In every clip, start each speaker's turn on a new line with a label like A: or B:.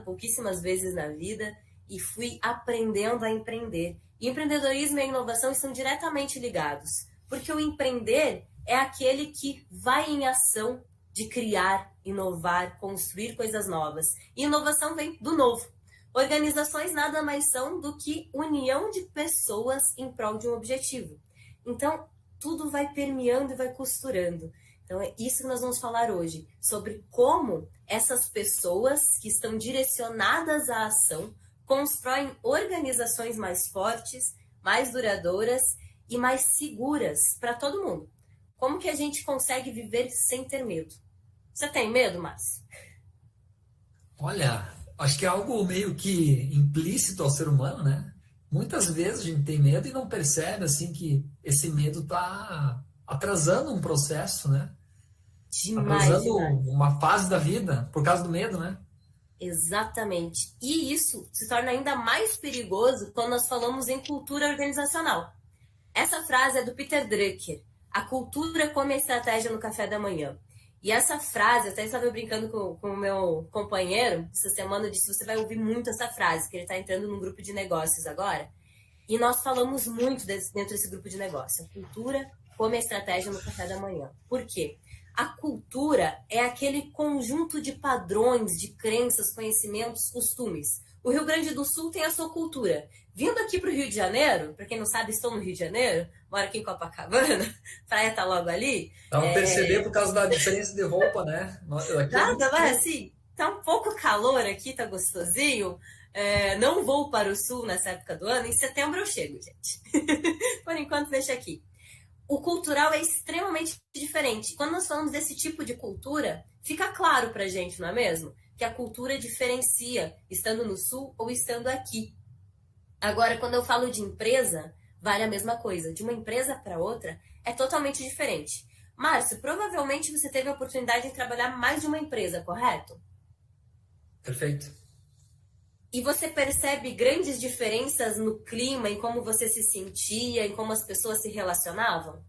A: pouquíssimas vezes na vida e fui aprendendo a empreender. E empreendedorismo e inovação estão diretamente ligados, porque o empreender é aquele que vai em ação de criar, inovar, construir coisas novas. E inovação vem do novo. Organizações nada mais são do que união de pessoas em prol de um objetivo. Então, tudo vai permeando e vai costurando. Então, é isso que nós vamos falar hoje, sobre como essas pessoas que estão direcionadas à ação constroem organizações mais fortes, mais duradouras e mais seguras para todo mundo. Como que a gente consegue viver sem ter medo? Você tem medo, Márcio?
B: Olha, acho que é algo meio que implícito ao ser humano, né? Muitas vezes a gente tem medo e não percebe assim que esse medo está atrasando um processo, né?
A: Demais,
B: Atrasando
A: demais.
B: uma fase da vida por causa do medo, né?
A: Exatamente. E isso se torna ainda mais perigoso quando nós falamos em cultura organizacional. Essa frase é do Peter Drucker. A cultura como estratégia no café da manhã. E essa frase, eu até estava brincando com o meu companheiro essa semana, eu disse, você vai ouvir muito essa frase, que ele está entrando num grupo de negócios agora. E nós falamos muito dentro desse grupo de negócio. A cultura como estratégia no café da manhã. Por quê? A cultura é aquele conjunto de padrões, de crenças, conhecimentos, costumes. O Rio Grande do Sul tem a sua cultura. Vindo aqui para o Rio de Janeiro, para quem não sabe, estou no Rio de Janeiro, moro aqui em Copacabana, praia tá logo ali.
B: Dá pra perceber por causa da diferença de roupa, né? Aqui é muito
A: Nada, vai
B: frio.
A: assim, tá um pouco calor aqui, tá gostosinho. Não vou para o sul nessa época do ano, em setembro eu chego, gente. Por enquanto, deixa aqui. O cultural é extremamente diferente. Quando nós falamos desse tipo de cultura, fica claro pra gente, não é mesmo? Que a cultura diferencia estando no sul ou estando aqui. Agora, quando eu falo de empresa, vale a mesma coisa. De uma empresa para outra, é totalmente diferente. Márcio, provavelmente você teve a oportunidade de trabalhar mais de uma empresa, correto?
B: Perfeito.
A: E você percebe grandes diferenças no clima, em como você se sentia, em como as pessoas se relacionavam?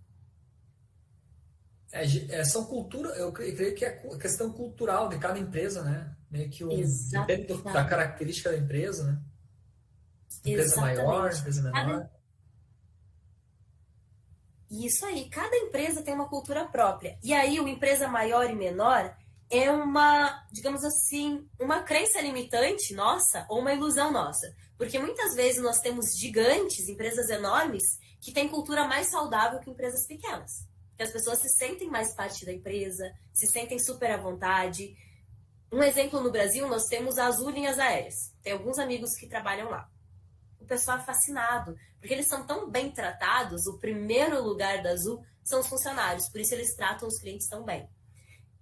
B: São cultura, eu creio que é a questão cultural de cada empresa, né? Meio que depende da
A: Exatamente.
B: característica da empresa, né? Empresa maior,
A: Exatamente.
B: empresa menor.
A: Isso aí, cada empresa tem uma cultura própria. E aí, o empresa maior e menor é uma, digamos assim, uma crença limitante nossa ou uma ilusão nossa. Porque muitas vezes nós temos gigantes, empresas enormes, que têm cultura mais saudável que empresas pequenas. Que as pessoas se sentem mais parte da empresa, se sentem super à vontade. Um exemplo no Brasil, nós temos a Azul Linhas Aéreas. Tem alguns amigos que trabalham lá. O pessoal é fascinado, porque eles são tão bem tratados, o primeiro lugar da Azul são os funcionários, por isso eles tratam os clientes tão bem.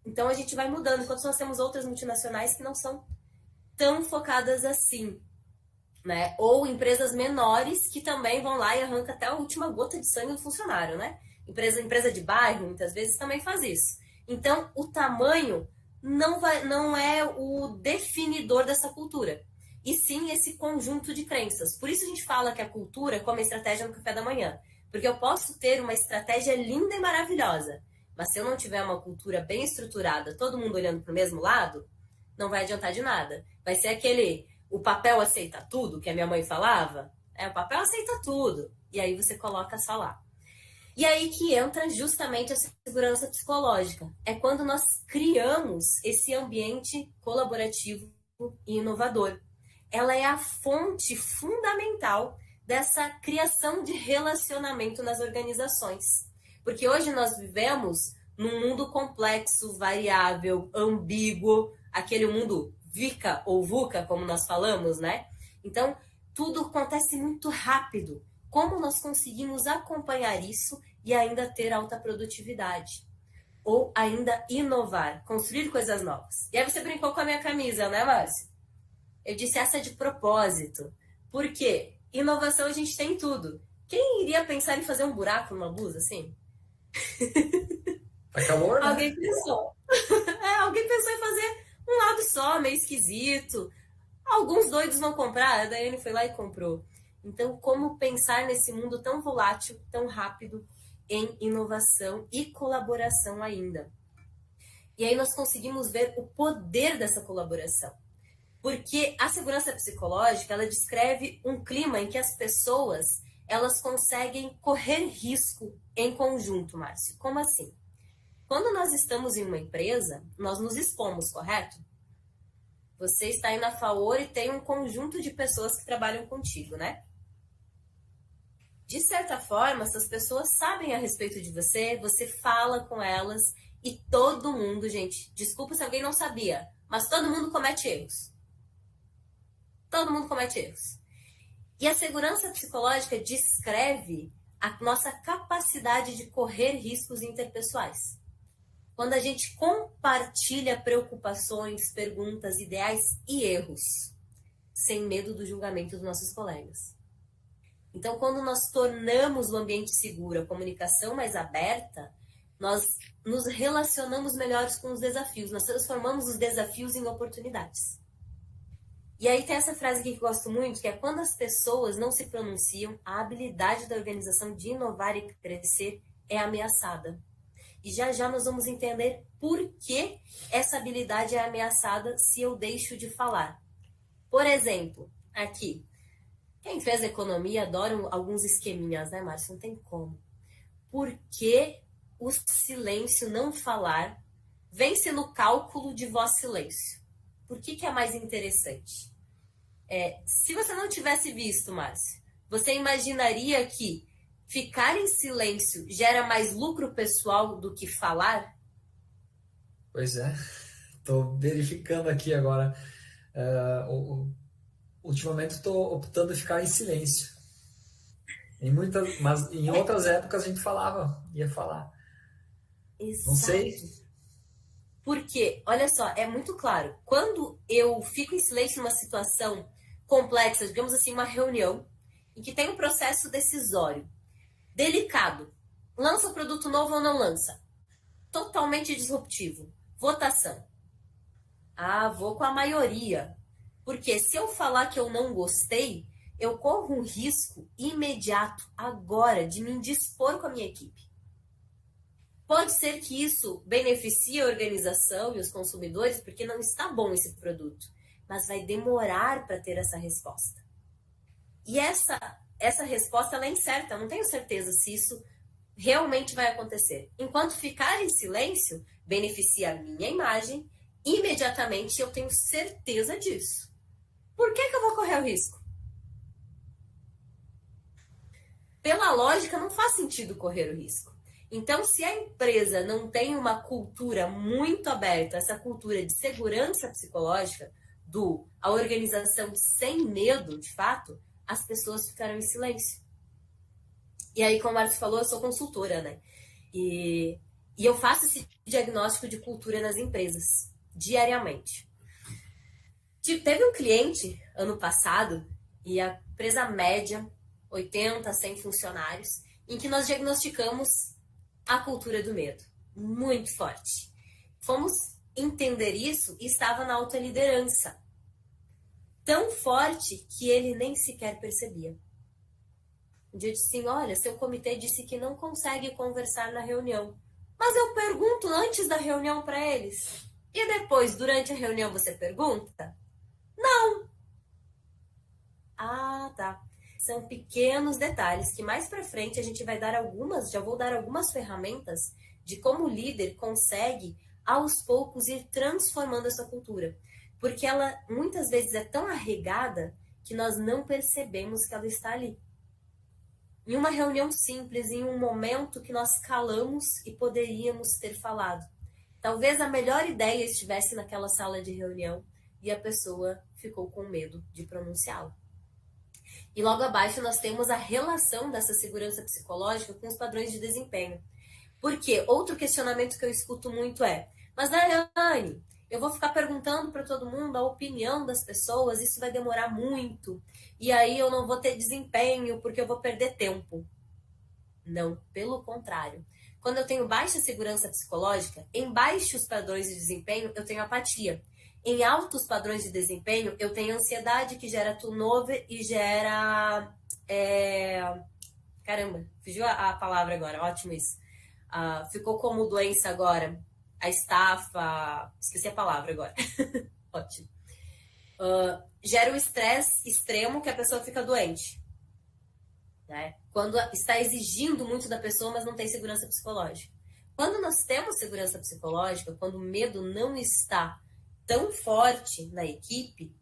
A: Então a gente vai mudando, enquanto nós temos outras multinacionais que não são tão focadas assim, né? Ou empresas menores que também vão lá e arrancam até a última gota de sangue do funcionário, né? Empresa de bairro, muitas vezes, também faz isso. Então, o tamanho não é o definidor dessa cultura, e sim esse conjunto de crenças. Por isso a gente fala que a cultura é como a estratégia no café da manhã. Porque eu posso ter uma estratégia linda e maravilhosa, mas se eu não tiver uma cultura bem estruturada, todo mundo olhando para o mesmo lado, não vai adiantar de nada. Vai ser aquele, o papel aceita tudo, que a minha mãe falava. O papel aceita tudo. E aí você coloca só lá. E aí que entra justamente a segurança psicológica. É quando nós criamos esse ambiente colaborativo e inovador. Ela é a fonte fundamental dessa criação de relacionamento nas organizações. Porque hoje nós vivemos num mundo complexo, variável, ambíguo, aquele mundo VICA ou VUCA, como nós falamos, né? Então, tudo acontece muito rápido. Como nós conseguimos acompanhar isso e ainda ter alta produtividade? Ou ainda inovar, construir coisas novas. E aí você brincou com a minha camisa, né, Márcio? Eu disse essa de propósito. Por quê? Inovação a gente tem em tudo. Quem iria pensar em fazer um buraco numa blusa assim?
B: Tá calor, né?
A: Alguém pensou. Alguém pensou em fazer um lado só, meio esquisito. Alguns doidos não compraram, a Daiane foi lá e comprou. Então, como pensar nesse mundo tão volátil, tão rápido, em inovação e colaboração ainda? E aí nós conseguimos ver o poder dessa colaboração. Porque a segurança psicológica, ela descreve um clima em que as pessoas, elas conseguem correr risco em conjunto, Márcio. Como assim? Quando nós estamos em uma empresa, nós nos expomos, correto? Você está indo a favor e tem um conjunto de pessoas que trabalham contigo, né? De certa forma, essas pessoas sabem a respeito de você, você fala com elas e todo mundo, gente, desculpa se alguém não sabia, mas todo mundo comete erros. Todo mundo comete erros. E a segurança psicológica descreve a nossa capacidade de correr riscos interpessoais. Quando a gente compartilha preocupações, perguntas, ideais e erros, sem medo do julgamento dos nossos colegas. Então, quando nós tornamos o ambiente seguro, a comunicação mais aberta, nós nos relacionamos melhores com os desafios, nós transformamos os desafios em oportunidades. E aí tem essa frase aqui que eu gosto muito, que é: quando as pessoas não se pronunciam, a habilidade da organização de inovar e crescer é ameaçada. E já já nós vamos entender por que essa habilidade é ameaçada se eu deixo de falar. Por exemplo, aqui, quem fez economia adora alguns esqueminhas, né, Márcio? Não tem como. Por que o silêncio, não falar, vence no cálculo de voz silêncio? Por que é mais interessante? Se você não tivesse visto, Márcio, você imaginaria que ficar em silêncio gera mais lucro pessoal do que falar?
B: Pois é, estou verificando aqui agora. Ultimamente estou optando em ficar em silêncio. Mas em outras épocas a gente ia falar.
A: Exato.
B: Não sei.
A: Porque, olha só, é muito claro. Quando eu fico em silêncio numa situação complexa, digamos assim, uma reunião, em que tem um processo decisório, delicado, lança um produto novo ou não lança? Totalmente disruptivo. Votação. Vou com a maioria. Porque se eu falar que eu não gostei, eu corro um risco imediato, agora, de me indispor com a minha equipe. Pode ser que isso beneficie a organização e os consumidores, porque não está bom esse produto, mas vai demorar para ter essa resposta. E essa resposta ela é incerta, eu não tenho certeza se isso realmente vai acontecer. Enquanto ficar em silêncio, beneficia a minha imagem, imediatamente eu tenho certeza disso. Por que eu vou correr o risco? Pela lógica, não faz sentido correr o risco. Então, se a empresa não tem uma cultura muito aberta, essa cultura de segurança psicológica, a organização sem medo, de fato, as pessoas ficarão em silêncio. E aí, como o Marcos falou, eu sou consultora, né? E eu faço esse diagnóstico de cultura nas empresas, diariamente. Teve um cliente, ano passado, e a empresa média, 80, 100 funcionários, em que nós diagnosticamos a cultura do medo, muito forte. Fomos entender isso e estava na alta liderança. Tão forte que ele nem sequer percebia. Um dia eu disse assim: olha, seu comitê disse que não consegue conversar na reunião. Mas eu pergunto antes da reunião para eles. E depois, durante a reunião, você pergunta? Não. Tá. São pequenos detalhes que mais para frente a gente vai dar já vou dar algumas ferramentas de como o líder consegue, aos poucos, ir transformando essa cultura. Porque ela, muitas vezes, é tão arraigada que nós não percebemos que ela está ali. Em uma reunião simples, em um momento que nós calamos e poderíamos ter falado. Talvez a melhor ideia estivesse naquela sala de reunião e a pessoa ficou com medo de pronunciá-la. E logo abaixo nós temos a relação dessa segurança psicológica com os padrões de desempenho. Porque outro questionamento que eu escuto muito é: mas Daiane, eu vou ficar perguntando para todo mundo a opinião das pessoas, isso vai demorar muito, e aí eu não vou ter desempenho porque eu vou perder tempo. Não, pelo contrário. Quando eu tenho baixa segurança psicológica, em baixos padrões de desempenho, eu tenho apatia. Em altos padrões de desempenho, eu tenho ansiedade, que gera turnover e gera... Caramba, fugiu a palavra agora, ótimo isso. Ficou como doença agora. A estafa... Esqueci a palavra agora. Ótimo. Gera o estresse extremo que a pessoa fica doente. Né? Quando está exigindo muito da pessoa, mas não tem segurança psicológica. Quando nós temos segurança psicológica, quando o medo não está tão forte na equipe,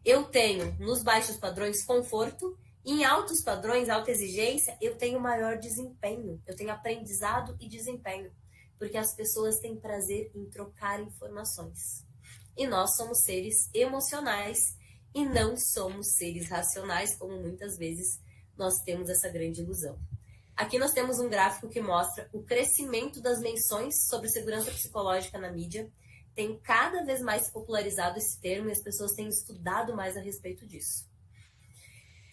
A: eu tenho nos baixos padrões conforto, e em altos padrões, alta exigência, eu tenho maior desempenho, eu tenho aprendizado e desempenho, porque as pessoas têm prazer em trocar informações. E nós somos seres emocionais e não somos seres racionais, como muitas vezes nós temos essa grande ilusão. Aqui nós temos um gráfico que mostra o crescimento das menções sobre segurança psicológica na mídia. Tem cada vez mais popularizado esse termo e as pessoas têm estudado mais a respeito disso.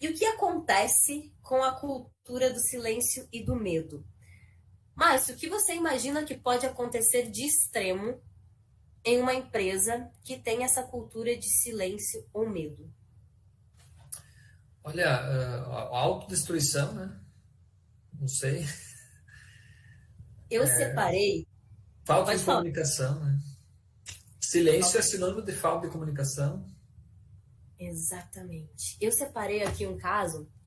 A: E o que acontece com a cultura do silêncio e do medo? Márcio, o que você imagina que pode acontecer de extremo em uma empresa que tem essa cultura de silêncio ou medo?
B: Olha, a autodestruição, né? Não sei.
A: Eu separei.
B: Falta
A: Pode
B: de
A: falar.
B: comunicação, né? Silêncio é sinônimo de falta de comunicação.
A: Exatamente. Eu separei aqui um caso